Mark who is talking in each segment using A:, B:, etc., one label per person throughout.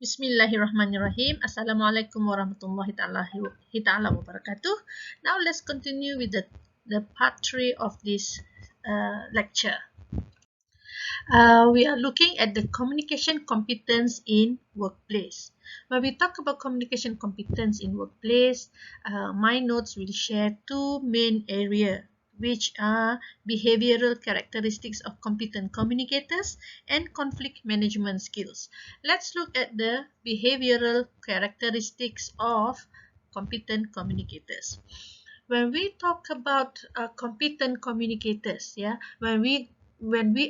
A: Bismillahirrahmanirrahim. Assalamualaikum warahmatullahi ta'ala wabarakatuh. Now let's continue with the part 3 of this lecture. We are looking at the communication competence in workplace. When we talk about communication competence in workplace, my notes will share two main areas, which are behavioral characteristics of competent communicators and conflict management skills. Let's look at the behavioral characteristics of competent communicators. When we talk about competent communicators, when we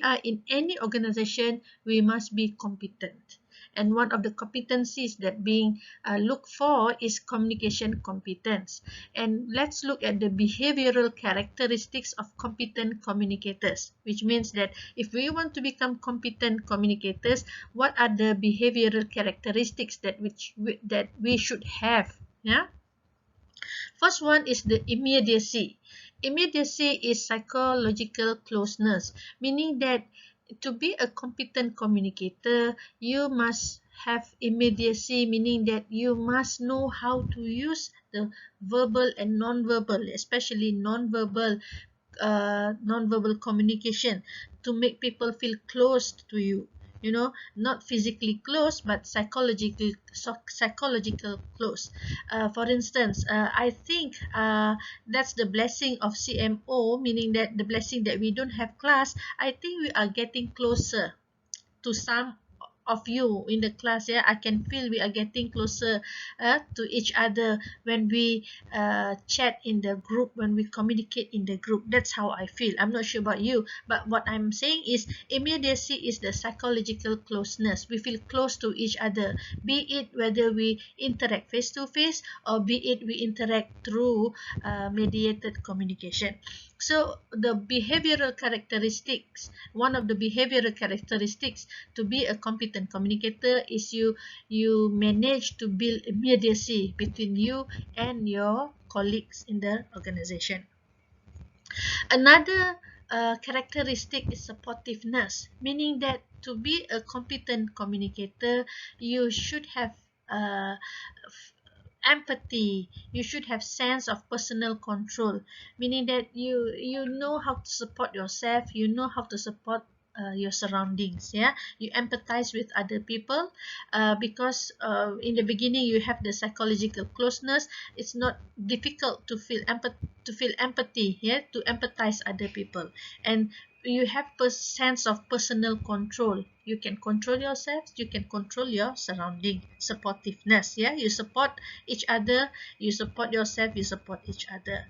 A: are in any organization, we must be competent. And one of the competencies that being looked for is communication competence. And let's look at the behavioral characteristics of competent communicators, which means that if we want to become competent communicators, what are the behavioral characteristics that we should have? Yeah. First one is the immediacy. Immediacy is psychological closeness, meaning that to be a competent communicator, you must have immediacy, meaning that you must know how to use the verbal and non-verbal, especially non-verbal communication to make people feel close to you. You know, not physically close, but psychological close. For instance, I think that's the blessing of CMO, meaning that the blessing that we don't have class. I think we are getting closer to some of you in the class. Yeah, I can feel we are getting closer to each other when we chat in the group, when we communicate in the group. That's how I feel. I'm not sure about you, but what I'm saying is immediacy is the psychological closeness. We feel close to each other, be it whether we interact face to face or be it we interact through mediated communication. So the behavioral characteristics, one of the behavioral characteristics to be a competent communicator is you manage to build immediacy between you and your colleagues in the organization. Another characteristic is supportiveness, meaning that to be a competent communicator, you should have empathy, you should have sense of personal control, meaning that you know how to support yourself, you know how to support your surroundings. Yeah, you empathize with other people because in the beginning you have the psychological closeness. It's not difficult to feel empathy, yeah, to empathize other people. And you have a sense of personal control. You can control yourself, you can control your surrounding. Supportiveness, yeah, you support each other, you support yourself, you support each other.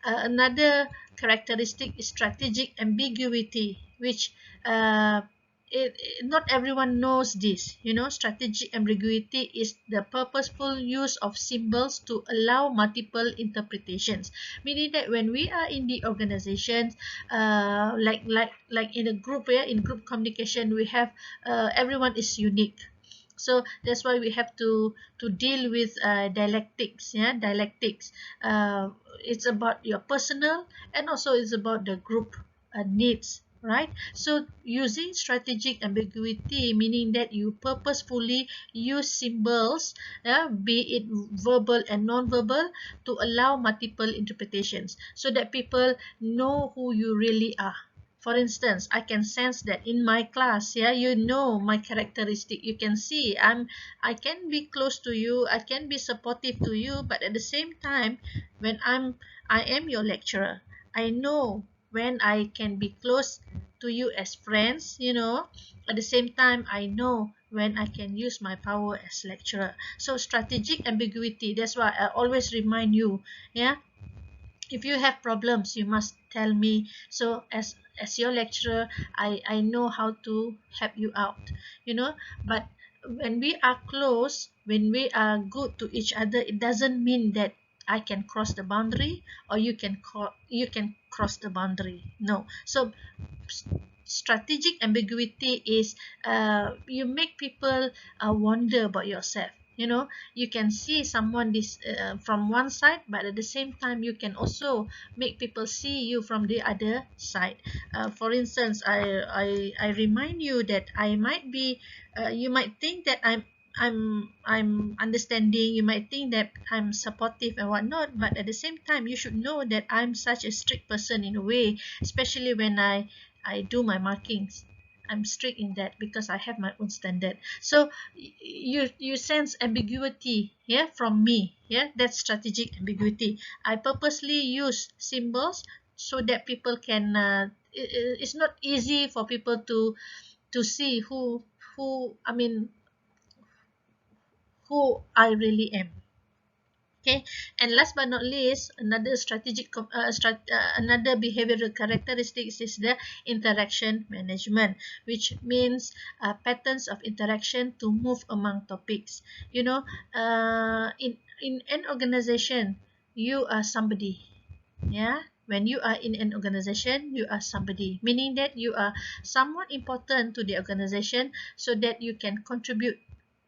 A: Another characteristic is strategic ambiguity, which not everyone knows this. You know, strategic ambiguity is the purposeful use of symbols to allow multiple interpretations, meaning that when we are in the organization, like in a group, where in group communication we have everyone is unique. So that's why we have to deal with dialectics. Yeah, dialectics, it's about your personal, and also it's about the group needs, right? So using strategic ambiguity, meaning that you purposefully use symbols, be it verbal and non-verbal, to allow multiple interpretations so that people know who you really are. For instance, I can sense that in my class, yeah, you know my characteristic. You can see I can be close to you, I can be supportive to you, but at the same time, when I am your lecturer, I know when I can be close to you as friends, you know. At the same time, I know when I can use my power as lecturer. So strategic ambiguity, that's why I always remind you, yeah, if you have problems, you must tell me. So as your lecturer, I know how to help you out, you know. But when we are close, when we are good to each other, it doesn't mean that I can cross the boundary or you can cross the boundary. No. So strategic ambiguity is you make people wonder about yourself. You know, you can see someone this from one side, but at the same time you can also make people see you from the other side. For instance, I remind you that I might be you might think that I'm understanding. You might think that I'm supportive and whatnot, but at the same time, you should know that I'm such a strict person in a way, especially when I do my markings. I'm strict in that because I have my own standard. So you sense ambiguity, yeah, from me, yeah. That's strategic ambiguity. I purposely use symbols so that people can. It's not easy for people to see who I mean who I really am. Okay, and last but not least, another another behavioral characteristics is the interaction management, which means patterns of interaction to move among topics. You know, in an organization, you are somebody. Yeah, when you are in an organization, you are somebody, meaning that you are somewhat important to the organization, so that you can contribute.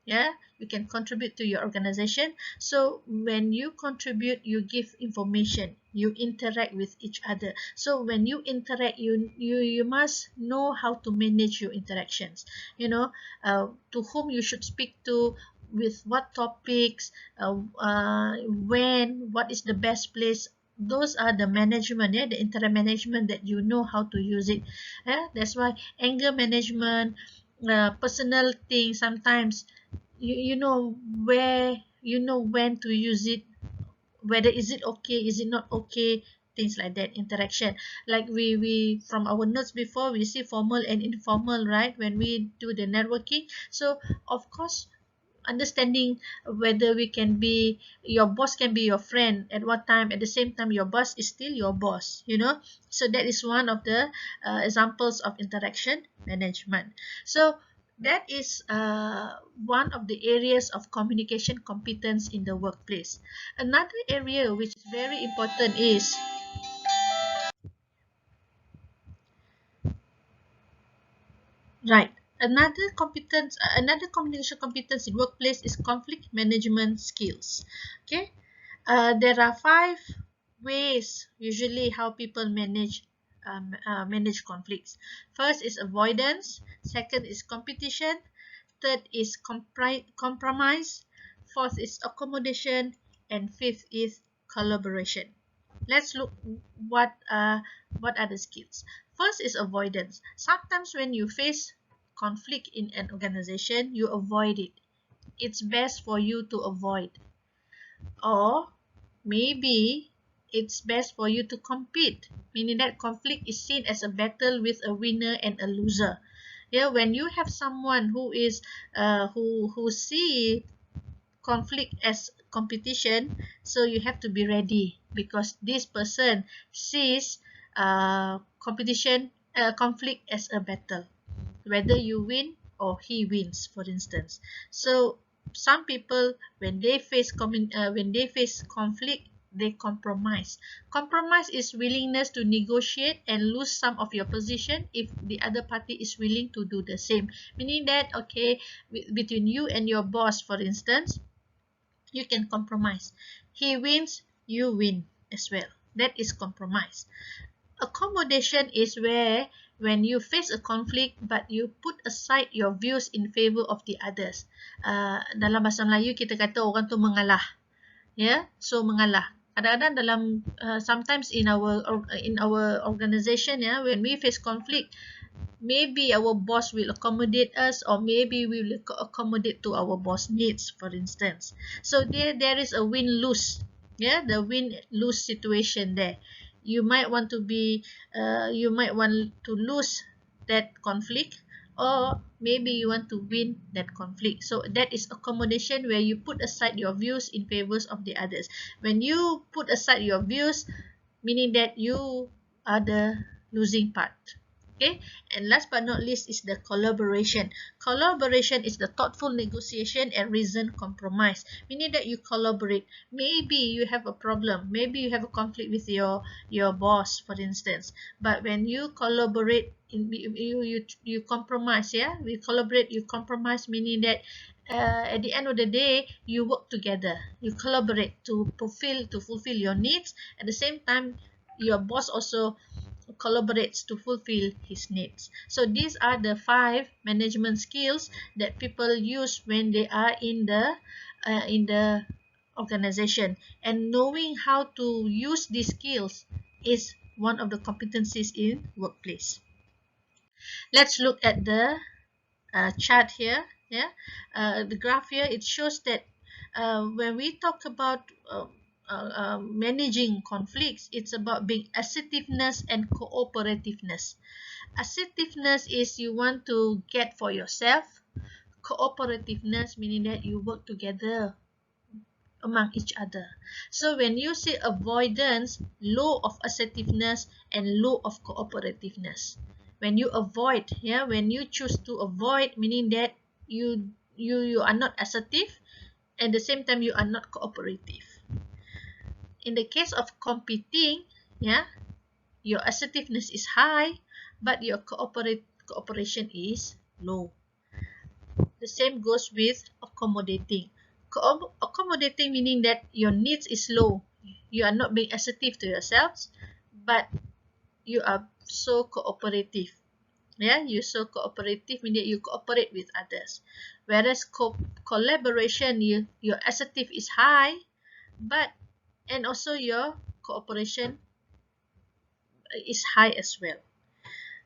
A: Yeah, you can contribute to your organization. So when you contribute, you give information, you interact with each other. So when you interact, you must know how to manage your interactions. You know, to whom you should speak to, with what topics, when, what is the best place. Those are the management, yeah, the interact management, that you know how to use it. Yeah, that's why anger management, personal things, sometimes you know where, you know when to use it, whether is it okay, is it not okay, things like that. Interaction, like we from our notes before, we see formal and informal, right, when we do the networking. So of course, understanding whether we can be, your boss can be your friend at what time, at the same time your boss is still your boss, you know. So that is one of the examples of interaction management. So that is one of the areas of communication competence in the workplace. Another area which is very important is, right, another communication competence in workplace is conflict management skills. Okay, there are five ways usually how people manage conflicts. First is avoidance, second is competition, third is compromise, fourth is accommodation, and fifth is collaboration. Let's look what are the skills. First is avoidance. Sometimes when you face conflict in an organization, you avoid it. It's best for you to avoid. Or maybe it's best for you to compete, meaning that conflict is seen as a battle with a winner and a loser. Yeah, when you have someone who is who see conflict as competition, so you have to be ready, because this person sees competition, conflict as a battle, whether you win or he wins, for instance. So some people, when they face when they face conflict, they compromise. Compromise is willingness to negotiate and lose some of your position if the other party is willing to do the same, meaning that, okay, between you and your boss, for instance, you can compromise. He wins, you win as well. That is compromise. Accommodation is where, when you face a conflict but you put aside your views in favor of the others. Dalam bahasa Melayu kita kata orang tu mengalah. Yeah, so mengalah. Kadang-kadang dalam sometimes in our organization, yeah, when we face conflict, maybe our boss will accommodate us, or maybe we will accommodate to our boss needs, for instance. So there is a win-lose, yeah, the win-lose situation there. You might want to be you might want to lose that conflict, or maybe you want to win that conflict. So that is accommodation, where you put aside your views in favors of the others. When you put aside your views, meaning that you are the losing part. Okay, and last but not least is the collaboration. Collaboration is the thoughtful negotiation and reasoned compromise, meaning that you collaborate. Maybe you have a problem, maybe you have a conflict with your boss, for instance, but when you collaborate, you compromise. Yeah, we collaborate, you compromise, meaning that at the end of the day, you work together, you collaborate to fulfill your needs. At the same time, your boss also collaborates to fulfill his needs. So these are the 5 management skills that people use when they are in the organization, and knowing how to use these skills is one of the competencies in workplace. Let's look at the chart here. Yeah, the graph here, it shows that when we talk about managing conflicts, it's about being assertiveness and cooperativeness. Assertiveness is you want to get for yourself. Cooperativeness meaning that you work together among each other. So when you say avoidance, low of assertiveness and low of cooperativeness. When you avoid, yeah, when you choose to avoid, meaning that you are not assertive, at the same time you are not cooperative. In the case of competing, yeah, your assertiveness is high, but your cooperation is low. The same goes with accommodating. Accommodating meaning that your needs is low. You are not being assertive to yourselves, but you are so cooperative. Yeah, you're so cooperative meaning that you cooperate with others. Whereas collaboration, your assertive is high, but and also your cooperation is high as well.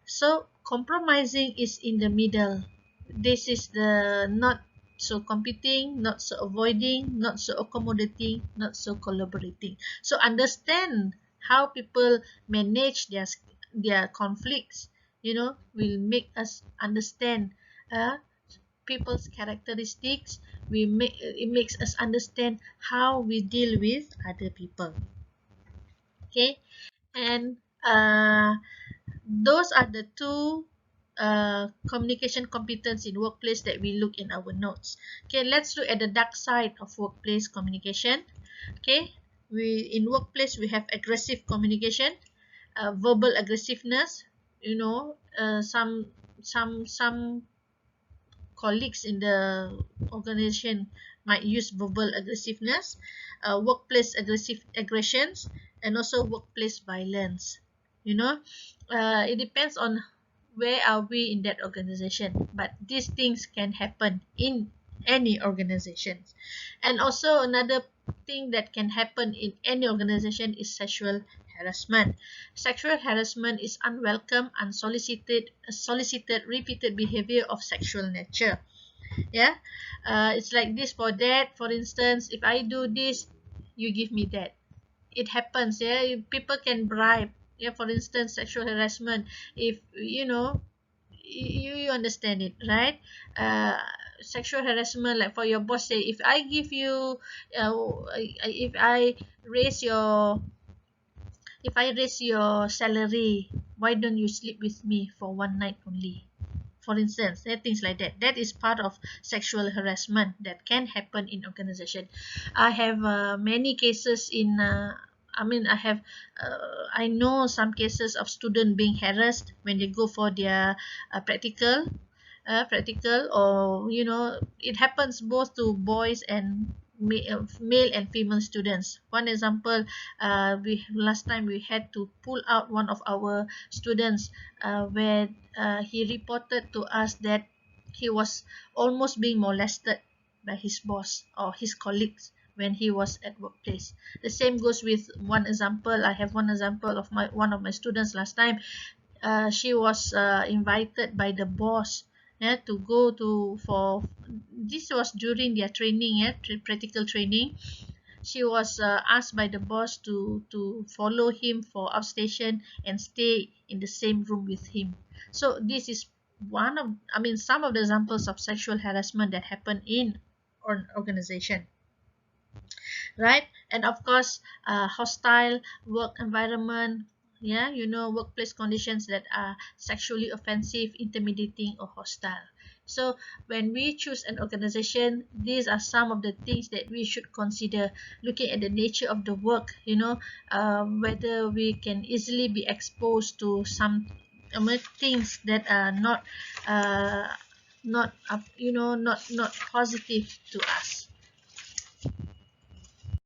A: So compromising is in the middle. This is the not so competing, not so avoiding, not so accommodating, not so collaborating. So understand how people manage their conflicts, will make us understand people's characteristics. It makes us understand how we deal with other people. Okay, and those are the two communication competence in workplace that we look in our notes. Okay, let's look at the dark side of workplace communication. Okay, in workplace we have aggressive communication, verbal aggressiveness. Some colleagues in the organization might use verbal aggressiveness, workplace aggressions, and also workplace violence. It depends on where are we in that organization, but these things can happen in any organization. And also another thing that can happen in any organization is sexual harassment. Sexual harassment is unwelcome, solicited repeated behavior of sexual nature. Yeah, it's like this for that. For instance, if I do this, you give me that. It happens. Yeah, people can bribe. Yeah, for instance, sexual harassment. If you understand it, right? uh, Sexual harassment, like for your boss say, if I give you if I raise your salary, why don't you sleep with me for one night only? For instance, things like that. That is part of sexual harassment that can happen in organization. I have many cases in I know some cases of student being harassed when they go for their practical, or it happens both to boys and male and female students. One example, we last time we had to pull out one of our students, where he reported to us that he was almost being molested by his boss or his colleagues when he was at workplace. The same goes with one example. I have one example of one of my students last time. She was invited by the boss, to go to for this was during their training, practical training. She was asked by the boss to follow him for outstation and stay in the same room with him. So this is some of the examples of sexual harassment that happen in an organization, right? And of course, hostile work environment. Yeah, workplace conditions that are sexually offensive, intimidating, or hostile. So when we choose an organization, these are some of the things that we should consider, looking at the nature of the work, whether we can easily be exposed to some things that are not not positive to us.